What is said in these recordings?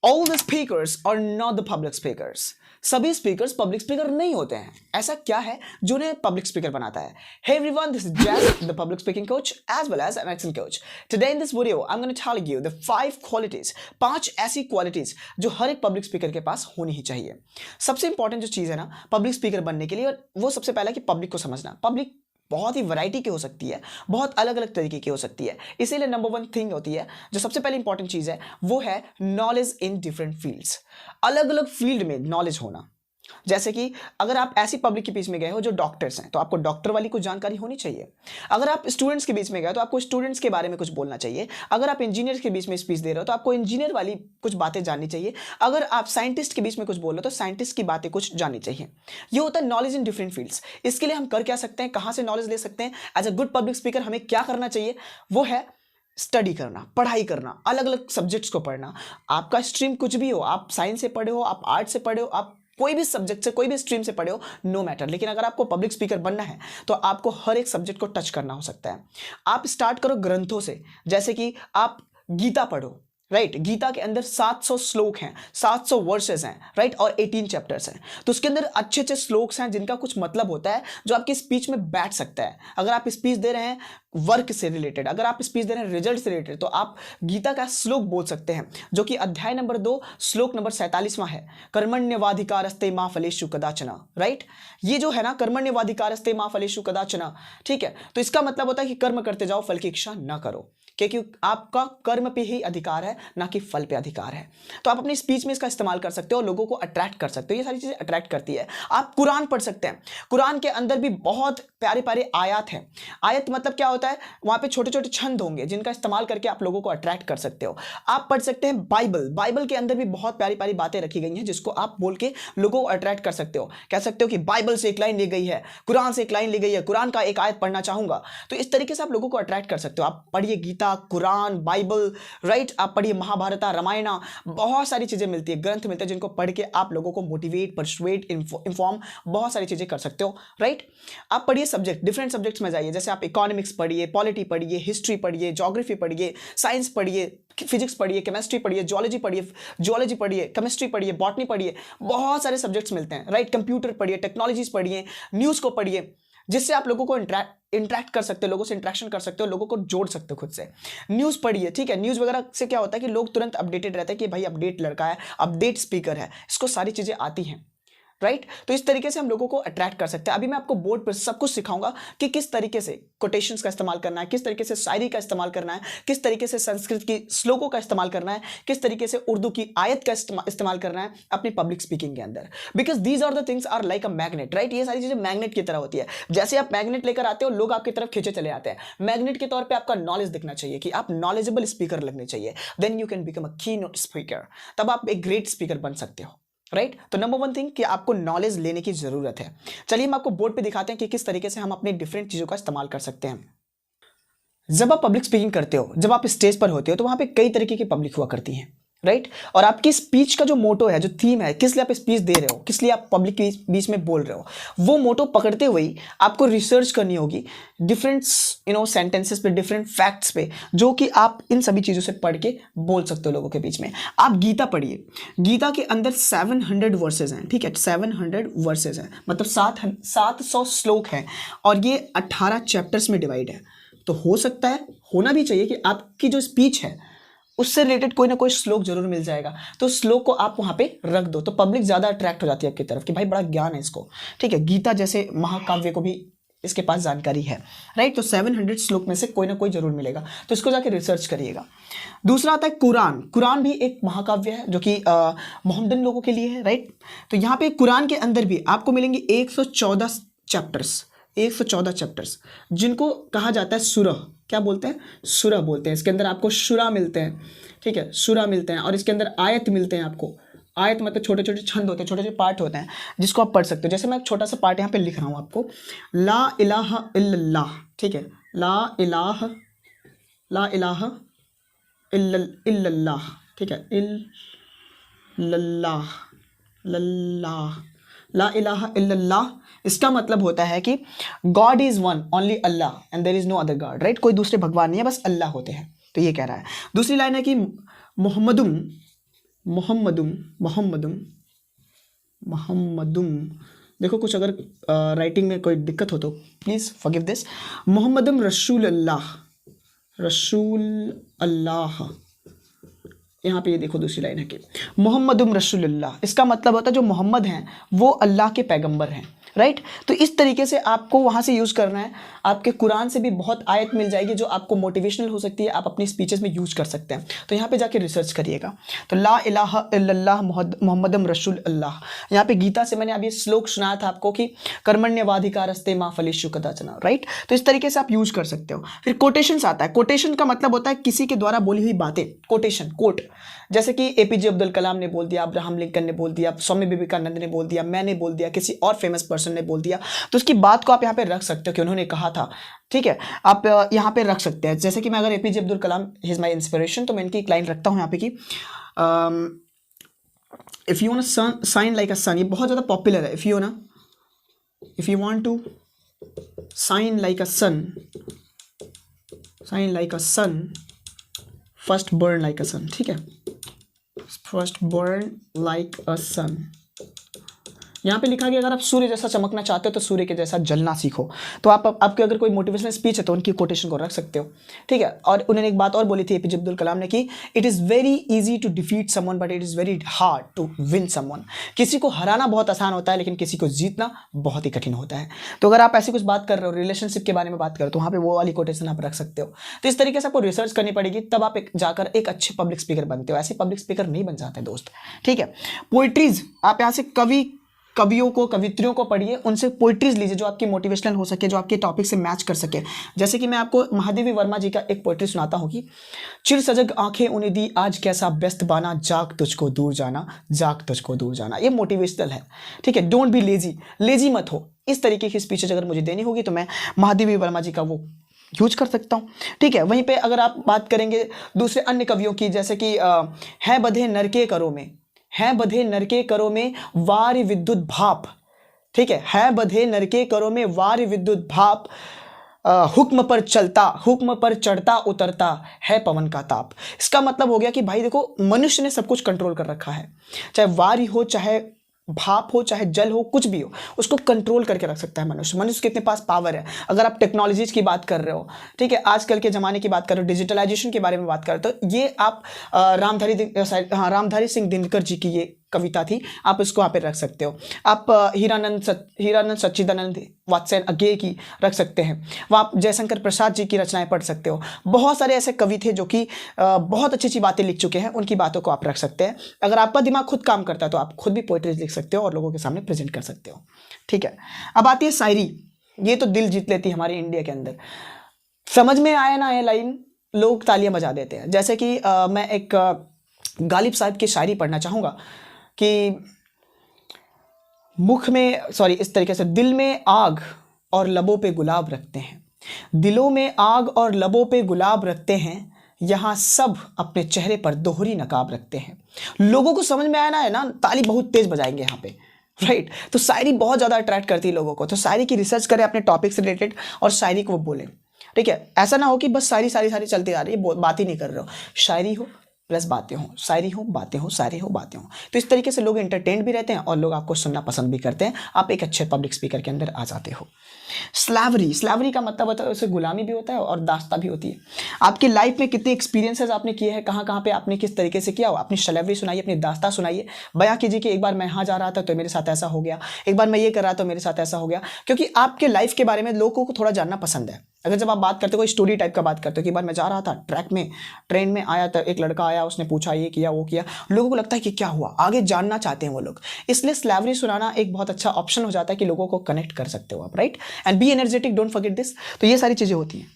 All the speakers are not the public speakers. सभी speakers public speaker नहीं होते हैं। ऐसा क्या है जो उन्हें पब्लिक स्पीकर बनाता है? Hey everyone, this is Jazz, the public speaking coach as well as an accent coach. Today in this video, I'm going to tell you the 5 qualities, 5 ऐसी क्वालिटीज जो हर एक पब्लिक स्पीकर के पास होनी ही चाहिए। सबसे important जो चीज़ है ना पब्लिक स्पीकर बनने के लिए, और वो सबसे पहला कि पब्लिक को समझना। पब्लिक बहुत ही वैरायटी की हो सकती है, बहुत अलग अलग तरीके की हो सकती है, इसीलिए नंबर 1 थिंग होती है जो सबसे पहले इंपॉर्टेंट चीज़ है वो है नॉलेज इन डिफरेंट फील्ड्स। अलग अलग फील्ड में नॉलेज होना। जैसे कि अगर आप ऐसी पब्लिक के बीच में गए हो जो डॉक्टर्स हैं तो आपको डॉक्टर वाली कुछ जानकारी होनी चाहिए। अगर आप स्टूडेंट्स के बीच में गए तो आपको स्टूडेंट्स के बारे में कुछ बोलना चाहिए। अगर आप इंजीनियर्स के बीच में स्पीच दे रहे हो तो आपको इंजीनियर वाली कुछ बातें जाननी चाहिए। अगर आप साइंटिस्ट के बीच में कुछ बोल रहे हो तो साइंटिस्ट की बातें कुछ जाननी चाहिए। ये होता है नॉलेज इन डिफरेंट फील्ड्स। इसके लिए हम कर क्या सकते हैं, कहाँ से नॉलेज ले सकते हैं? As a good public speaker हमें क्या करना चाहिए? वो है स्टडी करना, पढ़ाई करना, अलग अलग सब्जेक्ट्स को पढ़ना। आपका स्ट्रीम कुछ भी हो, आप साइंस से पढ़े हो, आप आर्ट से पढ़े हो, आप कोई भी सब्जेक्ट से, कोई भी स्ट्रीम से पढ़े हो, नो मैटर। लेकिन अगर आपको पब्लिक स्पीकर बनना है तो आपको हर एक सब्जेक्ट को टच करना हो सकता है। आप स्टार्ट करो ग्रंथों से, जैसे कि आप गीता पढ़ो, राइट। गीता के अंदर 700 श्लोक हैं, 700 वर्सेस हैं, राइट, और 18 चैप्टर्स हैं। तो उसके अंदर अच्छे अच्छे श्लोक्स हैं जिनका कुछ मतलब होता है जो आपकी स्पीच में बैठ सकता है। अगर आप स्पीच दे रहे हैं वर्क से रिलेटेड, अगर आप स्पीच दे रहे हैं रिजल्ट से रिलेटेड, तो आप गीता का श्लोक बोल सकते हैं जो कि अध्याय नंबर 2 श्लोक नंबर 47वां है, कर्मण्यवाधिकारस्ते मा फलेषु कदाचन, राइट। ये जो है ना कर्मण्यवाधिकारस्ते मा फलेषु कदाचन, ठीक है। तो इसका मतलब होता है कि कर्म करते जाओ, फल की इच्छा ना करो, क्योंकि आपका कर्म पे ही अधिकार है, ना कि फल पे अधिकार है। तो आप अपनी स्पीच में इसका इस्तेमाल कर सकते हो, लोगों को अट्रैक्ट कर सकते हो। ये सारी चीजें अट्रैक्ट करती है। आप कुरान पढ़ सकते हैं। कुरान के अंदर भी बहुत प्यारे प्यारे आयत हैं। आयत मतलब क्या होता है? वहां पे छोटे छोटे छंद होंगे जिनका इस्तेमाल करके आप लोगों को अट्रैक्ट कर सकते हो। आप पढ़ सकते हैं बाइबल। बाइबल के अंदर भी बहुत प्यारी प्यारी बातें रखी गई हैं जिसको आप बोल के लोगों को अट्रैक्ट कर सकते हो। कह सकते हो कि बाइबल से एक लाइन ली गई है, कुरान से एक लाइन ली गई है, कुरान का एक आयत पढ़ना चाहूंगा। तो इस तरीके से आप लोगों को अट्रैक्ट कर सकते हो। आप पढ़िए गीता, कुरान, बाइबल, राइट। आप पढ़िए महाभारत, रामायण, बहुत सारी चीजें मिलती है, ग्रंथ मिलते हैं जिनको पढ़ के आप लोगों को मोटिवेट, परसुएट, इन्फॉर्म, बहुत सारी चीजें कर सकते हो, राइट। आप पढ़िए सब्जेक्ट, डिफरेंट सब्जेक्ट्स में जाइए। जैसे आप इकोनॉमिक्स पढ़िए, पॉलिटी पढ़िए, हिस्ट्री पढ़िए, ज्योग्राफी पढ़िए, साइंस पढ़िए, फिजिक्स पढ़िए, केमिस्ट्री पढ़िए, जियोलॉजी पढ़िए, केमिस्ट्री पढ़िए, बॉटनी पढ़िए, बहुत सारे सब्जेक्ट्स मिलते हैं, राइट। कंप्यूटर पढ़िए, टेक्नोलॉजीज पढ़िए, न्यूज़ को पढ़िए, जिससे आप लोगों को इंटरेक्ट कर सकते हो, लोगों से इंटरेक्शन कर सकते हो, लोगों को जोड़ सकते हो खुद से। न्यूज़ पढ़िए, ठीक है। न्यूज़ वगैरह से क्या होता है कि लोग तुरंत अपडेटेड रहते हैं कि भाई अपडेट लड़का है, अपडेट स्पीकर है, इसको सारी चीज़ें आती हैं, राइट। तो इस तरीके से हम लोगों को अट्रैक्ट कर सकते हैं। अभी मैं आपको बोर्ड पर सब कुछ सिखाऊंगा कि किस तरीके से कोटेशंस का इस्तेमाल करना है, किस तरीके से शायरी का इस्तेमाल करना है, किस तरीके से संस्कृत की श्लोकों का इस्तेमाल करना है, किस तरीके से उर्दू की आयत का इस्तेमाल करना है अपनी पब्लिक स्पीकिंग के अंदर। Because these are the things are like a magnet, right. ये सारी चीजें मैग्नेट की तरह होती है। जैसे आप मैग्नेट लेकर आते हो, लोग आपकी तरफ खींचे चले आते हैं। मैग्नेट के तौर पर आपका नॉलेज दिखना चाहिए कि आप नॉलेजेबल स्पीकर लगने चाहिए, then you can become a keynote speaker. तब आप एक ग्रेट स्पीकर बन सकते हो, राइट। तो नंबर 1 थिंग कि आपको नॉलेज लेने की जरूरत है। चलिए हम आपको बोर्ड पे दिखाते हैं कि किस तरीके से हम अपने डिफरेंट चीजों का इस्तेमाल कर सकते हैं। जब आप पब्लिक स्पीकिंग करते हो, जब आप स्टेज पर होते हो, तो वहां पे कई तरीके की पब्लिक हुआ करती है, राइट। और आपकी स्पीच का जो मोटो है, जो थीम है, किस लिए आप स्पीच दे रहे हो, किस लिए आप पब्लिक के बीच में बोल रहे हो, वो मोटो पकड़ते हुए ही आपको रिसर्च करनी होगी डिफरेंट सेंटेंसेस पे, डिफरेंट फैक्ट्स पे, जो कि आप इन सभी चीज़ों से पढ़ के बोल सकते हो लोगों के बीच में। आप गीता पढ़िए। गीता के अंदर 700 वर्सेज हैं, ठीक है। 700 वर्सेज हैं, मतलब 700 श्लोक हैं, और ये 18 चैप्टर्स में डिवाइड है। तो हो सकता है, होना भी चाहिए कि आपकी जो स्पीच है उससे रिलेटेड कोई ना कोई श्लोक जरूर मिल जाएगा। तो श्लोक को आप वहां पे रख दो, तो पब्लिक ज्यादा अट्रैक्ट हो जाती है आपकी तरफ कि भाई बड़ा ज्ञान है इसको, ठीक है। गीता जैसे महाकाव्य को भी इसके पास जानकारी है, राइट। तो 700 श्लोक में से कोई ना कोई जरूर मिलेगा, तो इसको जाके रिसर्च करिएगा। दूसरा आता है कुरान। कुरान भी एक महाकाव्य है जो कि मोहम्मदन लोगों के लिए है, राइट। तो यहाँ पे कुरान के अंदर भी आपको मिलेंगे 114 चैप्टर्स, 114 चैप्टर्स, जिनको कहा जाता है सूरह। क्या बोलते हैं? सूरह बोलते हैं। इसके अंदर आपको शुरा मिलते हैं, ठीक है, सूरह मिलते हैं, और इसके अंदर आयत मिलते हैं आपको। आयत मतलब छोटे छोटे छंद होते हैं, छोटे छोटे पार्ट होते हैं जिसको आप पढ़ सकते हो। जैसे मैं एक छोटा सा पार्ट यहाँ पे लिख रहा हूँ आपको, ला इलाहा इल्लल्लाह, ठीक है, ला इलाहा इल्लल्लाह, ठीक है, इल्लल्लाह, लल्लाह, ला इलाहा इल्लल्लाह। इसका मतलब होता है कि God is one, only Allah, and there is no other God, right. कोई दूसरे भगवान नहीं है, बस अल्लाह होते हैं। तो ये कह रहा है। दूसरी लाइन है कि मोहम्मदुम, मोहम्मदुम, मोहम्मदुम। देखो कुछ अगर राइटिंग में कोई दिक्कत हो तो प्लीज़ फॉरगिव दिस। मोहम्मदुम रसूल अल्लाह, रसूल अल्लाह। यहाँ पे ये देखो दूसरी लाइन है कि मोहम्मदुम रसूलुल्लाह, इसका मतलब होता है जो मोहम्मद हैं वो अल्लाह के पैगंबर हैं, राइट। तो इस तरीके से आपको वहाँ से यूज़ करना है। आपके कुरान से भी बहुत आयत मिल जाएगी जो आपको मोटिवेशनल हो सकती है, आप अपनी स्पीचेस में यूज़ कर सकते हैं। तो यहाँ पे जाके रिसर्च करिएगा। तो ला इलाहा इल्लल्लाह मोहम्मदम रसूल अल्लाह। यहाँ पे गीता से मैंने अभी श्लोक सुनाया था आपको कि कर्मण्यवाधिकारस्ते मा फलेषु कदाचन, राइट। तो इस तरीके से आप यूज़ कर सकते हो। फिर कोटेशंस आता है। कोटेशन का मतलब होता है किसी के द्वारा बोली हुई बातें, कोटेशन, कोट। जैसे कि एपीजे अब्दुल कलाम ने बोल दिया, अब्राहम लिंकन ने बोल दिया, स्वामी विवेकानंद ने बोल दिया, मैंने बोल दिया, किसी और फेमस पर्सन ने बोल दिया, तो उसकी बात को आप यहाँ पे रख सकते हो कि उन्होंने कहा था, ठीक है। आप यहाँ पे रख सकते हैं। जैसे कि मैं अगर APJ Abdul Kalam he is my inspiration, तो मैं इनकी एक लाइन रखता हूँ यहाँ पे कि if you want shine like a sun, ये बहुत ज़्यादा पॉपुलर है। If you want to shine like a sun, shine like a sun, first burn like a sun, ठीक है। First burn like a sun. यहाँ पे लिखा गया अगर आप सूर्य जैसा चमकना चाहते हो तो सूर्य के जैसा जलना सीखो। तो आपके अगर कोई मोटिवेशनल स्पीच है तो उनकी कोटेशन को रख सकते हो, ठीक है। और उन्होंने एक बात और बोली थी एपीजे अब्दुल कलाम ने कि it is very easy to defeat someone but it is very hard to win someone. किसी को हराना बहुत आसान होता है लेकिन किसी को जीतना बहुत ही कठिन होता है। तो अगर आप ऐसी कुछ बात कर रहे हो, रिलेशनशिप के बारे में बात कर रहे हो, तो वहाँ पे वो वाली कोटेशन आप रख सकते हो। तो इस तरीके से आपको रिसर्च करनी पड़ेगी, तब आप जाकर एक अच्छे पब्लिक स्पीकर बनते हो। ऐसे पब्लिक स्पीकर नहीं बन जाते दोस्त, ठीक है। पोइट्रीज, आप यहाँ से कवियों को, कवित्रियों को पढ़िए, उनसे पोइट्रीज लीजिए जो आपकी मोटिवेशनल हो सके, जो आपके टॉपिक से मैच कर सके। जैसे कि मैं आपको महादेवी वर्मा जी का एक पोइट्री सुनाता हूँ कि चिर सजग आंखें उन्हें दी आज कैसा व्यस्त बाना, जाग तुझको दूर जाना, जाग तुझको दूर जाना। ये मोटिवेशनल है, ठीक है। डोंट बी लेजी, लेजी मत हो। इस तरीके की स्पीचेज अगर मुझे देनी होगी तो मैं महादेवी वर्मा जी का वो यूज कर सकता हूँ, ठीक है। वहीं पे अगर आप बात करेंगे दूसरे अन्य कवियों की, जैसे कि है बधे नरके करो में, है बधे नरके करो में वार विद्युत भाप, ठीक है बधे नरके करो में वार विद्युत भाप, हुक्म पर चलता, हुक्म पर चढ़ता उतरता है पवन का ताप। इसका मतलब हो गया कि भाई देखो, मनुष्य ने सब कुछ कंट्रोल कर रखा है, चाहे वारी हो, चाहे भाप हो, चाहे जल हो, कुछ भी हो, उसको कंट्रोल करके रख सकता है मनुष्य। मनुष्य के इतने पास पावर है। अगर आप टेक्नोलॉजीज की बात कर रहे हो, ठीक है, आजकल के ज़माने की बात कर रहे हो, डिजिटलाइजेशन के बारे में बात कर रहे हो, तो ये आप रामधारी सिंह दिनकर जी की ये कविता थी, आप इसको यहाँ पे रख सकते हो। आप हीरानंद सच्चिदानंद वात्स्यन अज्ञे की रख सकते हैं। वहाँ आप जयशंकर प्रसाद जी की रचनाएं पढ़ सकते हो। बहुत सारे ऐसे कवि थे जो कि बहुत अच्छी अच्छी बातें लिख चुके हैं, उनकी बातों को आप रख सकते हैं। अगर आपका दिमाग खुद काम करता है तो आप खुद भी पोएट्रीज लिख सकते हो और लोगों के सामने प्रेजेंट कर सकते हो, ठीक है। अब आती है शायरी। ये तो दिल जीत लेती है हमारे इंडिया के अंदर। समझ में आया ना ये लाइन, लोग तालियां बजा देते हैं। जैसे कि मैं एक गालिब साहब की शायरी पढ़ना चाहूँगा कि मुख में, सॉरी, इस तरीके से, दिल में आग और लबों पे गुलाब रखते हैं, दिलों में आग और लबों पे गुलाब रखते हैं, यहाँ सब अपने चेहरे पर दोहरी नकाब रखते हैं। लोगों को समझ में आया ना, ताली बहुत तेज बजाएंगे यहाँ पे, राइट। तो शायरी बहुत ज़्यादा अट्रैक्ट करती है लोगों को। तो शायरी की रिसर्च करें अपने टॉपिक से रिलेटेड और शायरी को वो बोलें, ठीक है। ऐसा ना हो कि बस शायरी चलती आ रही है, बात ही नहीं कर रहे हो। शायरी हो प्लस बातें हो, शायरी हो, बातें हो, शायरी हो, बातें हो। तो इस तरीके से लोग एंटरटेन भी रहते हैं और लोग आपको सुनना पसंद भी करते हैं। आप एक अच्छे पब्लिक स्पीकर के अंदर आ जाते हो। स्लैवरी का मतलब होता है उसे गुलामी भी होता है और दास्ता भी होती है। आपकी लाइफ में कितने एक्सपीरियंसेस आपने किए हैं, कहाँ कहाँ पे आपने किस तरीके से किया हो, अपनी स्लैवरी सुनाइए, अपनी दास्ता सुनाइए, बयां कीजिए कि एक बार मैं यहाँ जा रहा था तो मेरे साथ ऐसा हो गया, एक बार मैं ये कर रहा था तो मेरे साथ ऐसा हो गया। क्योंकि आपके लाइफ के बारे में लोगों को थोड़ा जानना पसंद है। अगर जब आप बात करते हो, कोई स्टोरी टाइप का बात करते हो कि एक बार मैं जा रहा था ट्रेन में आया था, एक लड़का आया, उसने पूछा ये किया वो किया, लोगों को लगता है कि क्या हुआ, आगे जानना चाहते हैं वो लोग। इसलिए स्लैवरी सुनाना एक बहुत अच्छा ऑप्शन हो जाता है कि लोगों को कनेक्ट कर सकते हो आप, right. And be energetic, don't forget this. तो ये सारी चीजें होती हैं।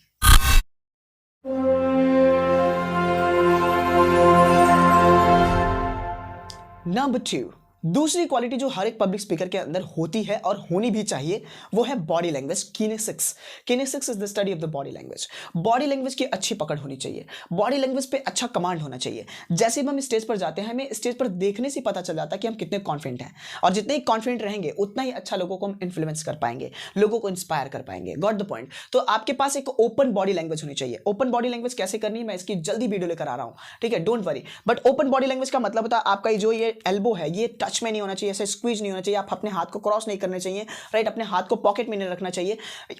नंबर 2, दूसरी क्वालिटी जो हर एक पब्लिक स्पीकर के अंदर होती है और होनी भी चाहिए वो है body language, kinesics. Kinesics is the study of the body language. Body language की अच्छी पकड़ होनी चाहिए, बॉडी लैंग्वेज पे अच्छा कमांड होना चाहिए। जैसे ही हम स्टेज पर जाते हैं हमें स्टेज पर देखने से पता चल जाता है कि हम कितने कॉन्फिडेंट हैं, और जितने ही कॉन्फिडेंट रहेंगे उतना ही अच्छा लोगों को हम इन्फ्लुएंस कर पाएंगे, लोगों को इंस्पायर कर पाएंगे। Got the point. तो आपके पास एक ओपन बॉडी लैंग्वेज होनी चाहिए। ओपन बॉडी लैंग्वेज कैसे करनी है मैं इसकी जल्दी वीडियो लेकर आ रहा हूं, ठीक है, don't worry. But open body language का मतलब होता है आपका जो ये एल्बो है ये टच में नहीं होना चाहिए, ऐसे स्क्वीज नहीं होना चाहिए, आप अपने हाथ को क्रॉस नहीं करने चाहिए, राइट, अपने हाथ को पॉकेट में नहीं रखना चाहिए,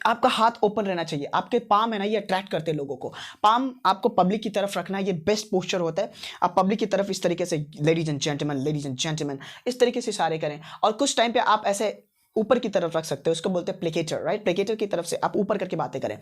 आपका हाथ ओपन रहना चाहिए। आपके पाम है ना ये अट्रैक्ट करते हैं लोगों को, पाम आपको पब्लिक की तरफ रखना है, ये बेस्ट पोस्चर होता है। आप पब्लिक की तरफ इस तरीके से लेडीज एंड जेंटलमैन इस तरीके से इशारे करें, और कुछ टाइम पे आप ऐसे ऊपर की तरफ रख सकते हो, इसको बोलते हैं प्लेकेटर, राइट, प्लेकेटर की तरफ से आप ऊपर करके बातें करें।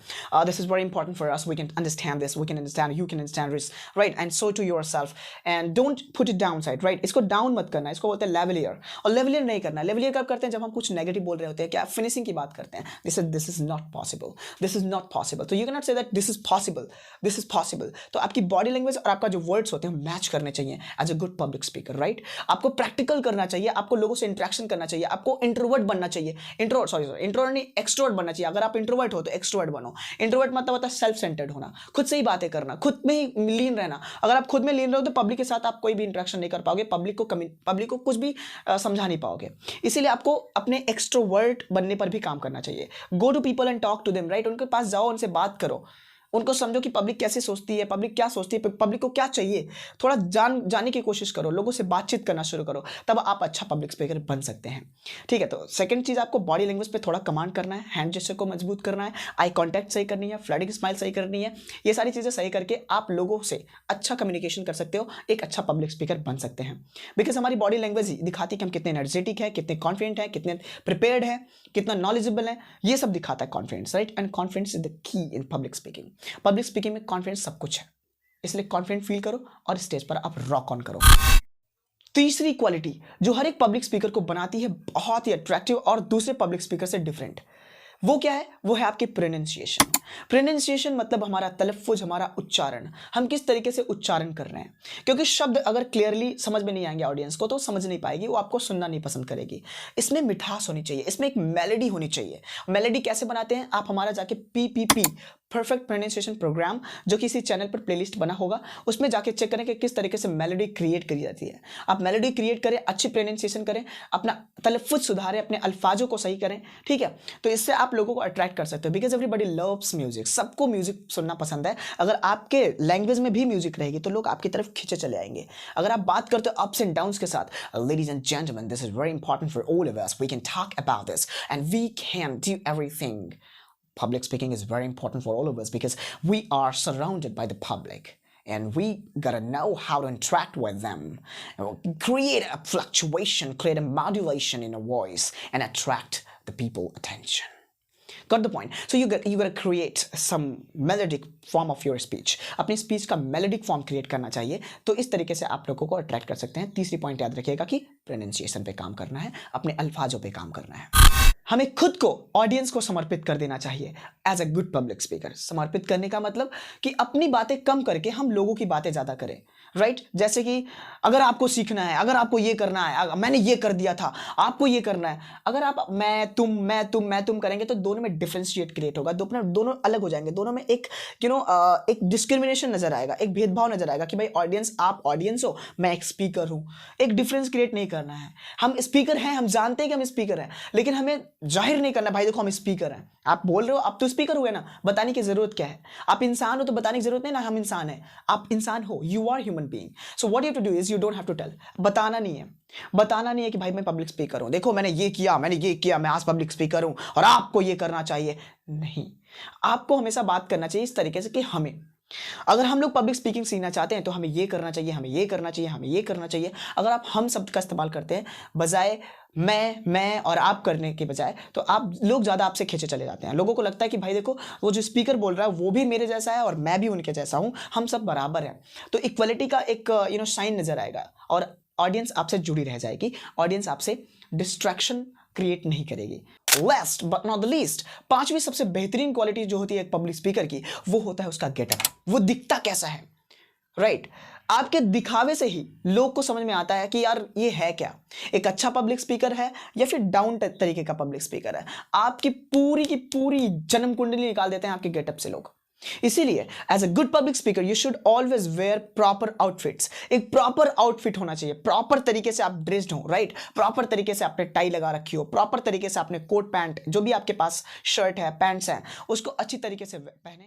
This is very important for us, we can understand this, we can understand, you can understand this, right, and so to yourself, and don't put it down side, right, इसको डाउन मत करना, इसको बोलते हैं लेवलियर। और lavalier नहीं करना, lavalier कब करते हैं जब हम कुछ नेगेटिव बोल रहे होते हैं, क्या फिनिशिंग की बात करते हैं, this is not possible, this is not possible, तो you can not say that this is possible, this is possible. तो आपकी बॉडी लैंग्वेज और आपका जो वर्ड्स होते हैं मैच करने चाहिए as a good public speaker, right. आपको प्रैक्टिकल करना चाहिए, आपको लोगों से इंटरेक्शन करना चाहिए, आपको इंट्रोवर्ट बनना चाहिए, इंट्रोवर्ट नहीं एक्सट्रोवर्ट बनना चाहिए। अगर आप इंट्रोवर्ट हो तो एक्सट्रोवर्ट बनो। इंट्रोवर्ट मतलब होता है सेल्फ सेंटर्ड होना, खुद से ही बातें करना, खुद में ही लीन रहना। अगर आप खुद में लीन रहो तो पब्लिक के साथ आप कोई भी इंटरेक्शन नहीं कर पाओगे, पब्लिक को कुछ भी समझा नहीं पाओगे। इसीलिए आपको अपने एक्सट्रोवर्ट बनने पर भी काम करना चाहिए। Go to people and talk to them, right, उनके पास जाओ, उनसे बात करो, उनको समझो कि पब्लिक कैसे सोचती है, पब्लिक क्या सोचती है, पब्लिक को क्या चाहिए, थोड़ा जानने की कोशिश करो, लोगों से बातचीत करना शुरू करो, तब आप अच्छा पब्लिक स्पीकर बन सकते हैं, ठीक है। तो सेकंड चीज़, आपको बॉडी लैंग्वेज पे थोड़ा कमांड करना है, हैंड जेस्चर को मजबूत करना है, आई कॉन्टैक्ट सही करनी है, फ्लडिंग स्माइल सही करनी है। ये सारी चीज़ें सही करके आप लोगों से अच्छा कम्युनिकेशन कर सकते हो, एक अच्छा पब्लिक स्पीकर बन सकते हैं। बिकॉज हमारी बॉडी लैंग्वेज दिखाती है कि हम कितने एनर्जेटिक है, कितने कॉन्फिडेंट है, कितने प्रिपेयर्ड है, कितना नॉलेजेबल है, ये सब दिखाता है confidence, right. And confidence is the key in public speaking. Public speaking में कॉन्फिडेंस सब कुछ है, इसलिए कॉन्फिडेंट फील करो और स्टेज पर आप रॉक ऑन करो। तीसरी क्वालिटी जो हर एक पब्लिक स्पीकर को बनाती है बहुत ही अट्रैक्टिव और दूसरे पब्लिक स्पीकर से डिफरेंट, वो क्या है? वो है आपकी प्रोनाउंसिएशन। प्रोनाउंसिएशन मतलब हमारा तलफ़ुज़, हमारा उच्चारण, हम किस तरीके से उच्चारण कर रहे हैं। क्योंकि शब्द अगर क्लियरली समझ में नहीं आएंगे ऑडियंस को तो समझ नहीं पाएगी, वो आपको सुनना नहीं पसंद करेगी। इसमें मिठास होनी चाहिए, इसमें एक मेलोडी होनी चाहिए। मेलोडी कैसे बनाते हैं? आप हमारा जाके PPP परफेक्ट प्रोनाउंसिएशन प्रोग्राम जो किसी चैनल पर प्लेलिस्ट बना होगा उसमें जाके चेक करें कि किस तरीके से मेलोडी क्रिएट करी जाती है। आप मेलोडी क्रिएट करें, अच्छी प्रोनाउंसिएशन करें, अपना तलफ़ुज़ सुधारें, अपने अल्फाजों को सही करें, ठीक है। तो इससे आप लोगों को अट्रैक्ट कर सकते हो, बिकॉज एवरीबॉडी लव्स म्यूजिक, सबको म्यूजिक सुनना पसंद है। अगर आपके लैंग्वेज में भी म्यूजिक रहेगी तो लोग आपकी तरफ खींचे चले आएंगे। अगर आप बात करते हो अप्स एंड डाउन्स के साथ, ladies and gentleman, this is very important for all of us, we can talk about this and we can do everything. Public speaking is very important for all of us because we are surrounded by the public and we gotta know how to interact with them, create a fluctuation, create a modulation in a voice and attract the people attention. Got the point? So you gotta create some melodic form of your speech. अपनी speech का melodic form create करना चाहिए, तो इस तरीके से आप लोगों को अट्रैक्ट कर सकते हैं। तीसरी पॉइंट याद रखिएगा कि प्रोनाउंसिएशन पे काम करना है, अपने अल्फाजों पे काम करना है। हमें खुद को ऑडियंस को समर्पित कर देना चाहिए as a good public speaker. समर्पित करने का मतलब कि अपनी बातें कम करके हम लोगों की बातें ज़्यादा करें, राइट। जैसे कि अगर आपको सीखना है, अगर आपको ये करना है, मैंने ये कर दिया था, आपको ये करना है। अगर आप मैं तुम करेंगे तो दोनों में डिफरेंशिएट क्रिएट होगा, दोनों अलग हो जाएंगे, दोनों में एक एक डिस्क्रिमिनेशन नजर आएगा, एक भेदभाव नजर आएगा कि भाई ऑडियंस, आप ऑडियंस हो, मैं एक स्पीकर हूँ। एक डिफरेंस क्रिएट नहीं करना है। हम स्पीकर हैं, हम जानते हैं कि हम स्पीकर हैं, लेकिन हमें जाहिर नहीं करना भाई देखो हम स्पीकर हैं। आप बोल रहे हो, आप तो स्पीकर हुए ना, बताने की जरूरत क्या है? आप इंसान हो तो बताने की जरूरत नहीं ना, हम इंसान हैं। आप इंसान हो, you are human being, so what you have to do is you don't have to tell. बताना नहीं है कि भाई मैं पब्लिक स्पीकर हूं, देखो मैंने ये किया, मैं आज पब्लिक स्पीकर हूं और आपको ये करना चाहिए। नहीं, आपको हमेशा बात करना चाहिए इस तरीके से कि अगर हम लोग पब्लिक स्पीकिंग सीखना चाहते हैं तो हमें ये करना चाहिए, हमें ये करना चाहिए, हमें ये करना चाहिए। अगर आप हम शब्द का इस्तेमाल करते हैं बजाय मैं और आप करने के बजाय, तो लोग ज़्यादा आपसे खींचे चले जाते हैं। लोगों को लगता है कि भाई देखो वो जो स्पीकर बोल रहा है वो भी मेरे जैसा है और मैं भी उनके जैसा हूँ, हम सब बराबर हैं। तो इक्वलिटी का एक साइन नज़र आएगा और ऑडियंस आपसे जुड़ी रह जाएगी, ऑडियंस आपसे डिस्ट्रैक्शन क्रिएट नहीं करेगी। Last but not the least, पांचवी सबसे बेहतरीन क्वालिटी जो होती है एक पब्लिक स्पीकर की, वो होता है उसका गेटअप। वो दिखता कैसा है, राइट। आपके दिखावे से ही लोग को समझ में आता है कि यार ये है क्या, एक अच्छा पब्लिक स्पीकर है या फिर डाउन तरीके का पब्लिक स्पीकर है। आपकी की पूरी जन्म कुंडली निकाल देते हैं आपके गेटअप से लोग। इसीलिए as a good public speaker you should always wear proper outfits. एक प्रॉपर आउटफिट होना चाहिए, प्रॉपर तरीके से आप ड्रेस्ड हो, राइट, प्रॉपर तरीके से आपने टाई लगा रखी हो, प्रॉपर तरीके से आपने कोट पैंट, जो भी आपके पास शर्ट है, पैंट्स हैं, उसको अच्छी तरीके से पहने।